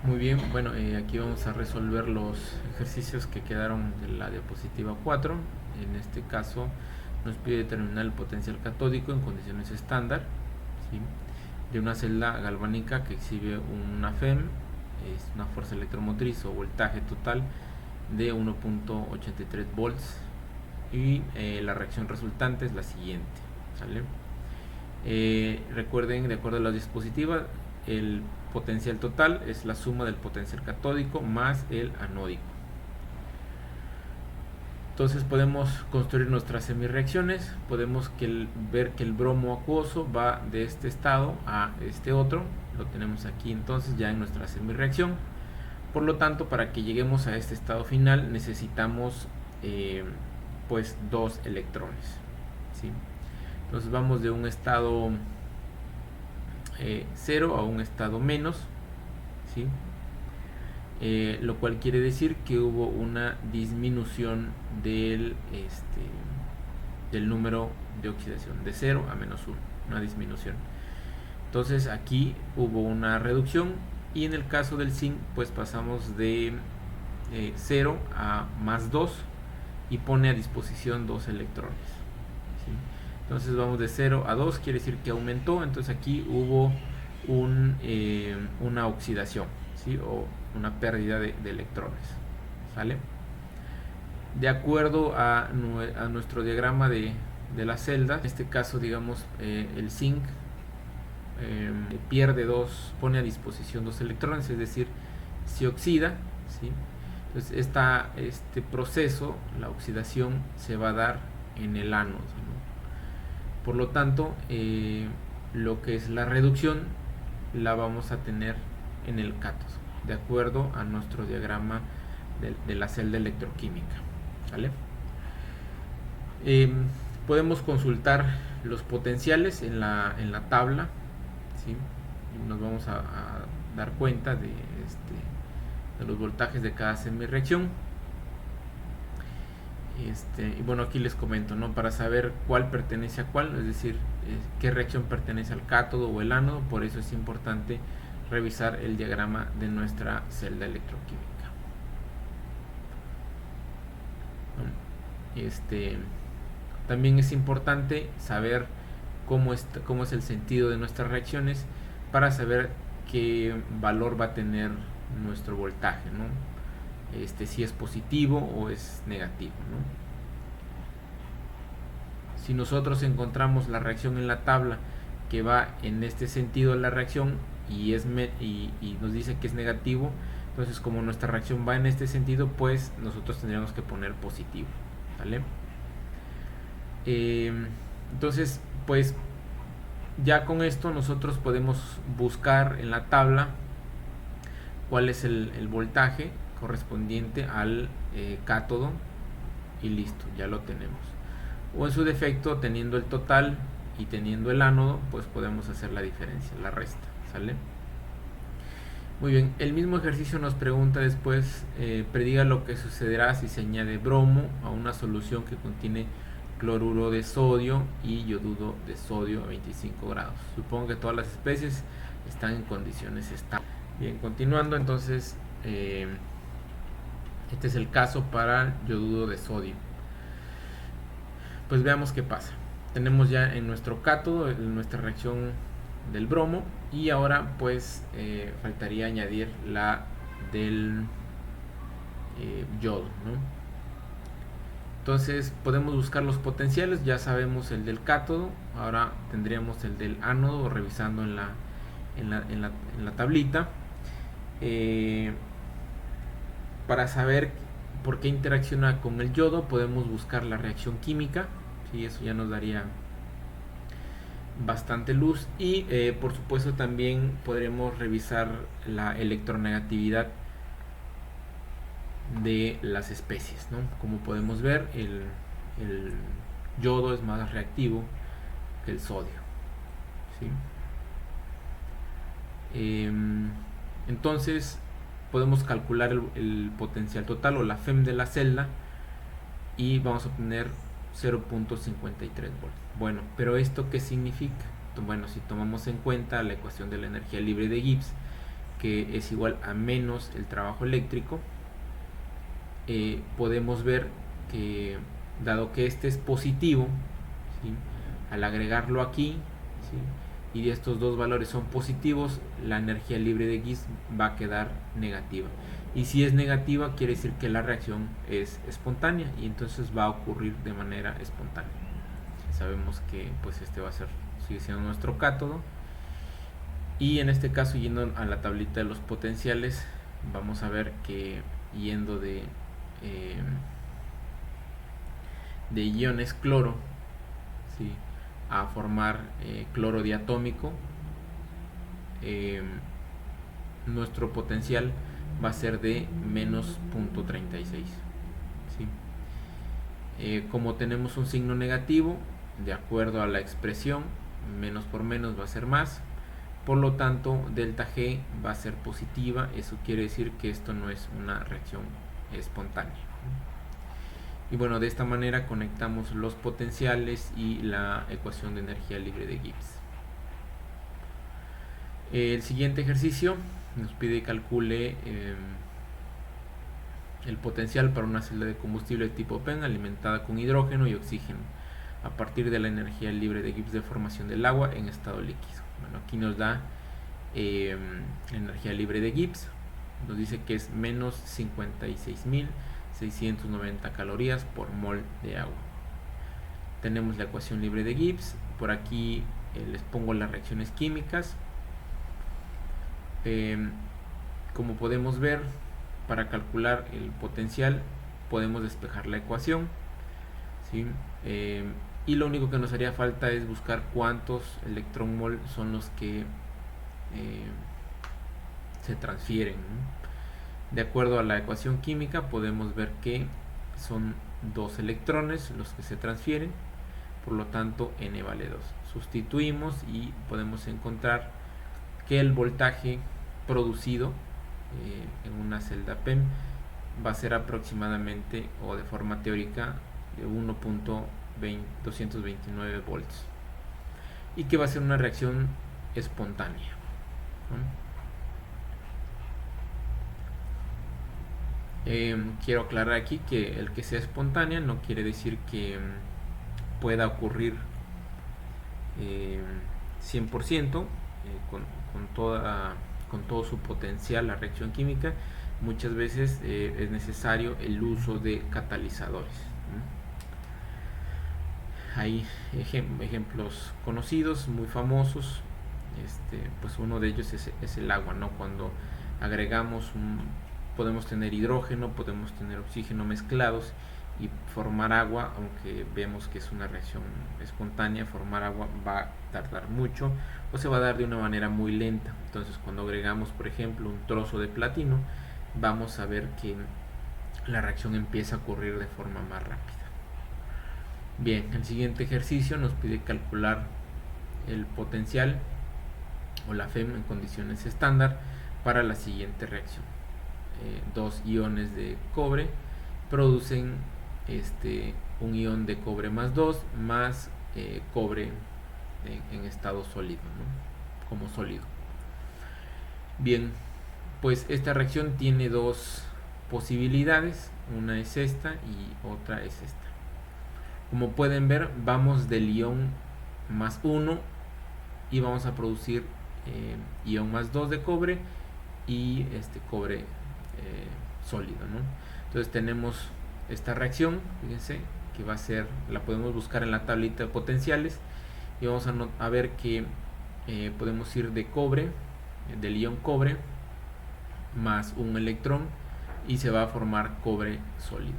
Muy bien, bueno, aquí vamos a resolver los ejercicios que quedaron de la diapositiva 4. En este caso nos pide determinar el potencial catódico en condiciones estándar, ¿sí?, de una celda galvánica que exhibe una FEM, es una fuerza electromotriz o voltaje total de 1.83 volts, y la reacción resultante es la siguiente, ¿sale? Recuerden, de acuerdo a la dispositiva, el potencial total es la suma del potencial catódico más el anódico. Entonces podemos construir nuestras semirreacciones. Podemos ver que el bromo acuoso va de este estado a este otro. Lo tenemos aquí entonces ya en nuestra semirreacción. Por lo tanto, para que lleguemos a este estado final necesitamos pues 2 electrones, ¿sí? Entonces vamos de un estado 0 a un estado menos, ¿sí? Lo cual quiere decir que hubo una disminución del número de oxidación de 0 a menos 1, una disminución. Entonces aquí hubo una reducción, y en el caso del zinc pues pasamos de 0 a más 2 y pone a disposición 2 electrones, ¿sí? Entonces vamos de 0 a 2, quiere decir que aumentó. Entonces aquí hubo una oxidación, ¿sí?, o una pérdida de electrones, ¿sale? De acuerdo a nuestro diagrama de la celda, en este caso digamos el zinc pierde 2, pone a disposición 2 electrones, es decir, se oxida, ¿sí? Entonces este proceso, la oxidación, se va a dar en el ánodo, ¿no? Por lo tanto, lo que es la reducción la vamos a tener en el cátodo, de acuerdo a nuestro diagrama de la celda electroquímica, ¿vale? Podemos consultar los potenciales en la tabla, ¿sí? Y nos vamos a dar cuenta de los voltajes de cada semirreacción. Y bueno, aquí les comento, ¿no?, para saber cuál pertenece a cuál, es decir, qué reacción pertenece al cátodo o el ánodo. Por eso es importante revisar el diagrama de nuestra celda electroquímica. También es importante saber cómo es el sentido de nuestras reacciones para saber qué valor va a tener nuestro voltaje, ¿no? Si es positivo o es negativo, ¿no? Si nosotros encontramos la reacción en la tabla que va en este sentido de la reacción y nos dice que es negativo, entonces como nuestra reacción va en este sentido, pues nosotros tendríamos que poner positivo, ¿vale? Entonces pues ya con esto nosotros podemos buscar en la tabla cuál es el voltaje correspondiente al cátodo, y listo, ya lo tenemos. O en su defecto, teniendo el total y teniendo el ánodo, pues podemos hacer la diferencia, la resta, ¿sale? Muy bien, el mismo ejercicio nos pregunta después, prediga lo que sucederá si se añade bromo a una solución que contiene cloruro de sodio y yoduro de sodio a 25 grados. Supongo que todas las especies están en condiciones estables. Bien, continuando, entonces este es el caso para el yoduro de sodio. Pues veamos qué pasa. Tenemos ya en nuestro cátodo nuestra reacción del bromo, y ahora pues faltaría añadir la del yodo, ¿no? Entonces podemos buscar los potenciales. Ya sabemos el del cátodo, ahora tendríamos el del ánodo revisando en la tablita. Para saber por qué interacciona con el yodo podemos buscar la reacción química, ¿sí? Eso ya nos daría bastante luz. Y por supuesto también podremos revisar la electronegatividad de las especies, ¿no? Como podemos ver, el yodo es más reactivo que el sodio, ¿sí? Entonces podemos calcular el potencial total o la FEM de la celda y vamos a obtener 0.53 volts. Bueno, pero ¿esto qué significa? Bueno, si tomamos en cuenta la ecuación de la energía libre de Gibbs, que es igual a menos el trabajo eléctrico, podemos ver que dado que este es positivo, ¿sí?, al agregarlo aquí, ¿sí?, y estos dos valores son positivos, la energía libre de Gibbs va a quedar negativa. Y si es negativa, quiere decir que la reacción es espontánea y entonces va a ocurrir de manera espontánea. Sabemos que pues este va a ser, sigue siendo nuestro cátodo. Y en este caso, yendo a la tablita de los potenciales, vamos a ver que yendo de iones cloro, ¿sí?, a formar cloro diatómico, nuestro potencial va a ser de menos 0.36, ¿sí? Como tenemos un signo negativo, de acuerdo a la expresión, menos por menos va a ser más, por lo tanto delta G va a ser positiva. Eso quiere decir que esto no es una reacción espontánea. Y bueno, de esta manera conectamos los potenciales y la ecuación de energía libre de Gibbs. El siguiente ejercicio nos pide que calcule el potencial para una celda de combustible tipo PEM alimentada con hidrógeno y oxígeno a partir de la energía libre de Gibbs de formación del agua en estado líquido. Bueno, aquí nos da la energía libre de Gibbs, nos dice que es menos 56.690 calorías por mol de agua. Tenemos la ecuación libre de Gibbs, por aquí les pongo las reacciones químicas. Como podemos ver, para calcular el potencial podemos despejar la ecuación, ¿sí? Y lo único que nos haría falta es buscar cuántos electronmol son los que se transfieren, ¿no? De acuerdo a la ecuación química podemos ver que son 2 electrones los que se transfieren, por lo tanto n vale 2. Sustituimos y podemos encontrar que el voltaje producido en una celda PEM va a ser aproximadamente, o de forma teórica, de 1.229 volts, y que va a ser una reacción espontánea, ¿no? Quiero aclarar aquí que el que sea espontánea no quiere decir que pueda ocurrir 100% con todo su potencial la reacción química. Muchas veces es necesario el uso de catalizadores, ¿no? Hay ejemplos conocidos, muy famosos. Pues uno de ellos es el agua, ¿no? Cuando agregamos podemos tener hidrógeno, podemos tener oxígeno mezclados y formar agua. Aunque vemos que es una reacción espontánea, formar agua va a tardar mucho o se va a dar de una manera muy lenta. Entonces, cuando agregamos, por ejemplo, un trozo de platino, vamos a ver que la reacción empieza a ocurrir de forma más rápida. Bien, el siguiente ejercicio nos pide calcular el potencial o la FEM en condiciones estándar para la siguiente reacción. 2 iones de cobre producen un ion de cobre más 2 más cobre en estado sólido, ¿no? Como sólido. Bien, pues esta reacción tiene 2 posibilidades, una es esta y otra es esta. Como pueden ver, vamos del ion más 1 y vamos a producir ion más 2 de cobre y cobre sólido, ¿no? Entonces tenemos esta reacción, fíjense, que va a ser, la podemos buscar en la tablita de potenciales y vamos a ver que podemos ir de cobre, del ion cobre más un electrón y se va a formar cobre sólido.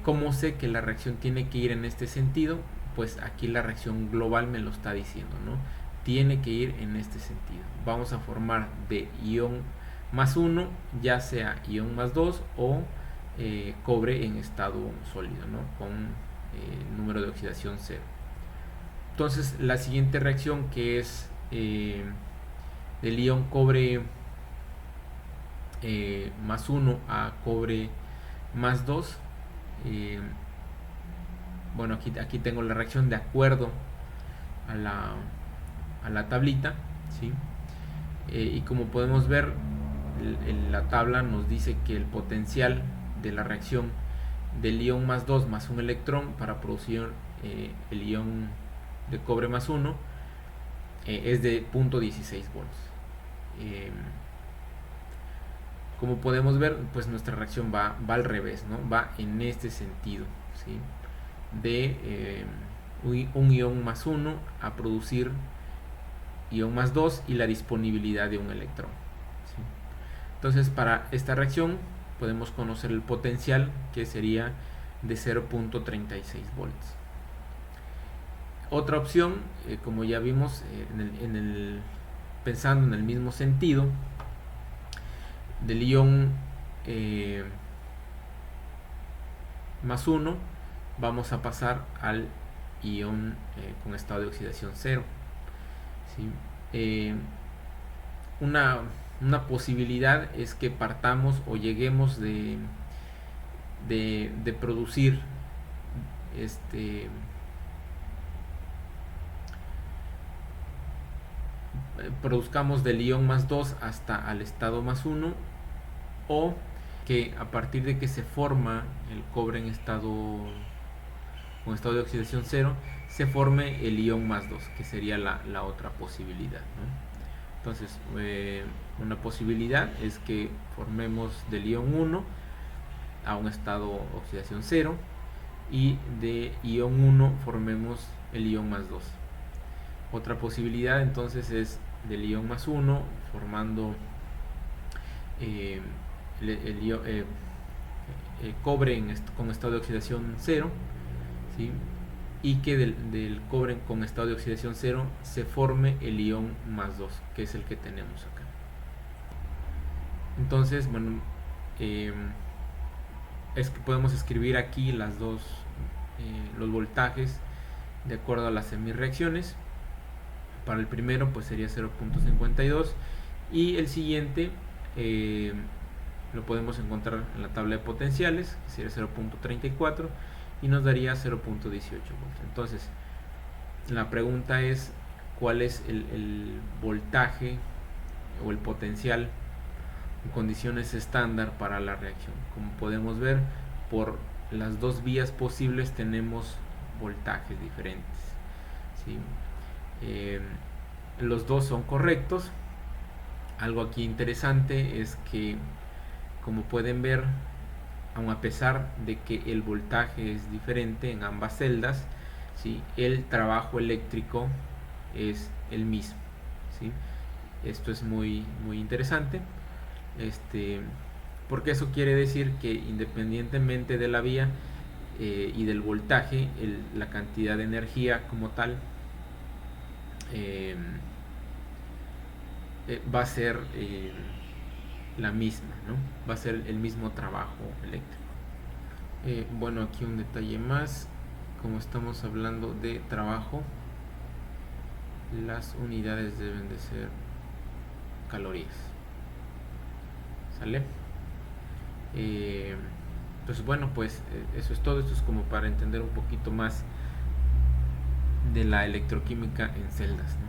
¿Cómo sé que la reacción tiene que ir en este sentido? Pues aquí la reacción global me lo está diciendo, ¿no? Tiene que ir en este sentido. Vamos a formar de ion más 1, ya sea ion más 2 o cobre en estado sólido, ¿no? Con número de oxidación 0. Entonces la siguiente reacción, que es del ion cobre más 1 a cobre más 2, bueno, aquí tengo la reacción de acuerdo a la tablita, ¿sí? Y como podemos ver, la tabla nos dice que el potencial de la reacción del ion más 2 más un electrón para producir el ion de cobre más 1 es de 0.16 volts. Como podemos ver, pues nuestra reacción va al revés, ¿no? Va en este sentido, ¿sí? De un ion más 1 a producir ion más 2 y la disponibilidad de un electrón, ¿sí? Entonces, para esta reacción podemos conocer el potencial, que sería de 0.36 volts. Otra opción, como ya vimos, pensando en el mismo sentido, del ion más 1, vamos a pasar al ion con estado de oxidación 0. ¿Sí? Una posibilidad es que partamos o lleguemos de producir produzcamos del ion más 2 hasta al estado más 1, o que a partir de que se forma el cobre con estado de oxidación 0, se forme el ion más 2, que sería la otra posibilidad, ¿no? Entonces, una posibilidad es que formemos del ion 1 a un estado oxidación 0, y de ion 1 formemos el ion más 2. Otra posibilidad entonces es del ion más 1 formando el cobre con estado de oxidación 0, ¿sí? Y que del cobre con estado de oxidación 0 se forme el ion más 2, que es el que tenemos acá. Entonces, bueno, es que podemos escribir aquí los voltajes de acuerdo a las semireacciones. Para el primero pues sería 0.52, y el siguiente lo podemos encontrar en la tabla de potenciales, que sería 0.34, y nos daría 0.18 volts. Entonces, la pregunta es cuál es el voltaje o el potencial en condiciones estándar para la reacción. Como podemos ver, por las dos vías posibles tenemos voltajes diferentes, ¿sí? Los dos son correctos. Algo aquí interesante es que, como pueden ver, aun a pesar de que el voltaje es diferente en ambas celdas, ¿sí?, el trabajo eléctrico es el mismo, ¿sí? Esto es muy interesante, porque eso quiere decir que independientemente de la vía y del voltaje, la cantidad de energía como tal va a ser la misma, ¿no? Va a ser el mismo trabajo eléctrico. Bueno, aquí un detalle más. Como estamos hablando de trabajo, las unidades deben de ser calorías. ¿Sale? Pues bueno, pues eso es todo. Esto es como para entender un poquito más de la electroquímica en celdas, ¿no?